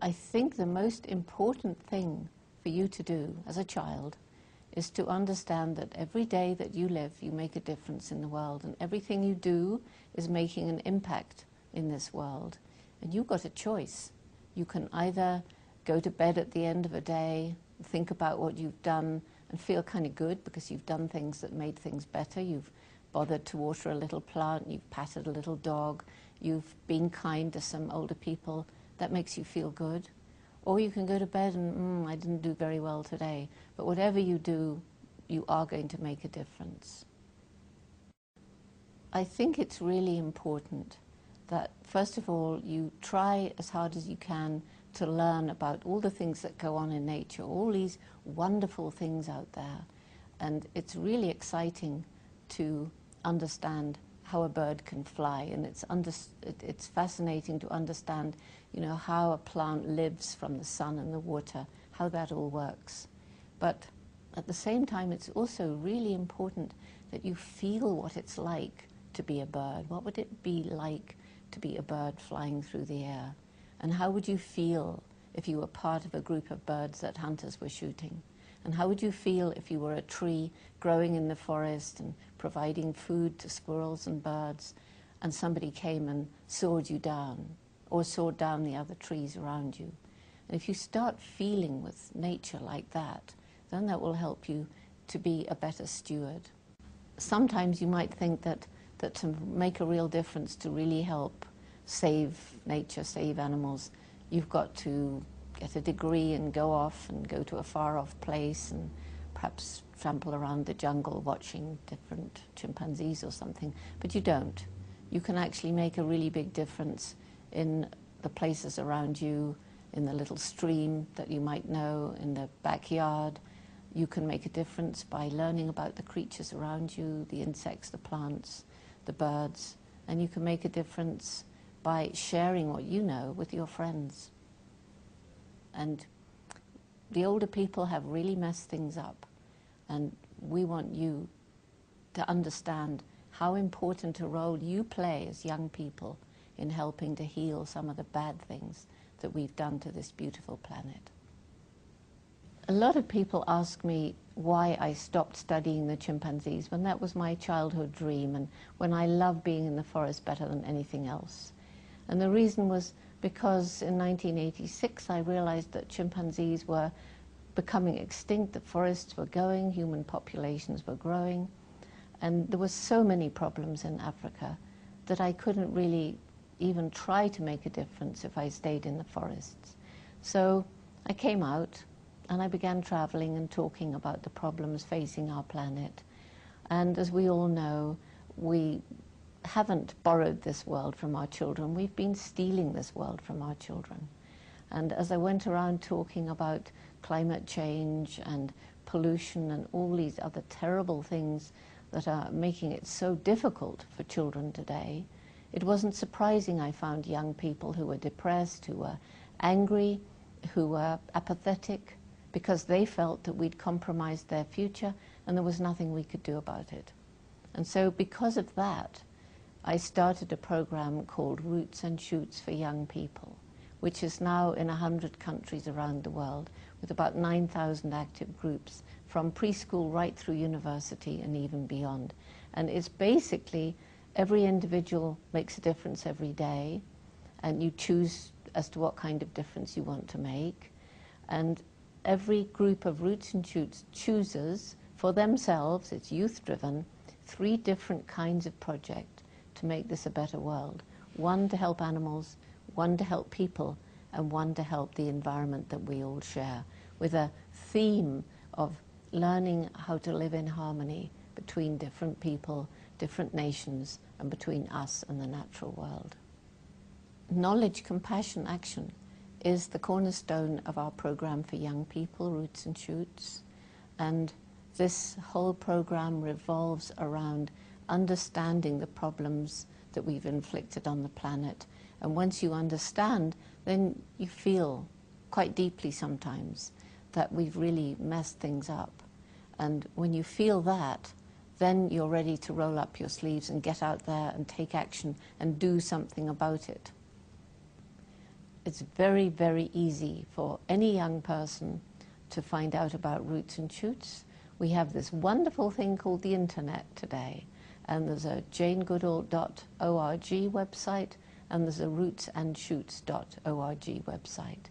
I think the most important thing for you to do as a child is to understand that every day that you live, you make a difference in the world, and everything you do is making an impact in this world. And you've got a choice. You can either go to bed at the end of a day, think about what you've done, and feel kind of good because you've done things that made things better. You've bothered to water a little plant, you've patted a little dog, you've been kind to some older people. That makes you feel good. Or you can go to bed and, I didn't do very well today. But whatever you do, you are going to make a difference. I think it's really important that, first of all, you try as hard as you can to learn about all the things that go on in nature, all these wonderful things out there. And it's really exciting to understand how a bird can fly, and it's fascinating to understand, you know, how a plant lives from the sun and the water, how that all works. But at the same time, it's also really important that you feel what it's like to be a bird. What would it be like to be a bird flying through the air? And how would you feel if you were part of a group of birds that hunters were shooting? And how would you feel if you were a tree growing in the forest and providing food to squirrels and birds, and somebody came and sawed you down, or sawed down the other trees around you? And if you start feeling with nature like that, then that will help you to be a better steward. Sometimes you might think that to make a real difference, to really help save nature, save animals, you've got to get a degree and go off and go to a far-off place and perhaps trample around the jungle watching different chimpanzees or something. But you don't. You can actually make a really big difference in the places around you, in the little stream that you might know, in the backyard. You can make a difference by learning about the creatures around you, the insects, the plants, the birds, and you can make a difference by sharing what you know with your friends. And the older people have really messed things up, and we want you to understand how important a role you play as young people in helping to heal some of the bad things that we've done to this beautiful planet. A lot of people ask me why I stopped studying the chimpanzees when that was my childhood dream and when I loved being in the forest better than anything else. And the reason was because in 1986 I realized that chimpanzees were becoming extinct, the forests were going, human populations were growing, and there were so many problems in Africa that I couldn't really even try to make a difference if I stayed in the forests. So I came out and I began traveling and talking about the problems facing our planet. And as we all know, we haven't borrowed this world from our children. We've been stealing this world from our children. And as I went around talking about climate change and pollution and all these other terrible things that are making it so difficult for children today, it wasn't surprising I found young people who were depressed, who were angry, who were apathetic, because they felt that we'd compromised their future and there was nothing we could do about it. And so because of that, I started a program called Roots and Shoots for Young People, which is now in 100 countries around the world, with about 9,000 active groups, from preschool right through university and even beyond. And it's basically every individual makes a difference every day, and you choose as to what kind of difference you want to make. And every group of Roots and Shoots chooses for themselves, it's youth-driven, 3 different kinds of project to make this a better world. 1 to help animals, 1 to help people, and 1 to help the environment that we all share, with a theme of learning how to live in harmony between different people, different nations, and between us and the natural world. Knowledge, compassion, action is the cornerstone of our program for young people, Roots and Shoots. And this whole program revolves around understanding the problems that we've inflicted on the planet. And once you understand, then you feel quite deeply sometimes that we've really messed things up. And when you feel that, then you're ready to roll up your sleeves and get out there and take action and do something about it. it's very, very easy for any young person to find out about roots and shoots. We have this wonderful thing called the internet today, and there's a janegoodall.org website, and there's a rootsandshoots.org website.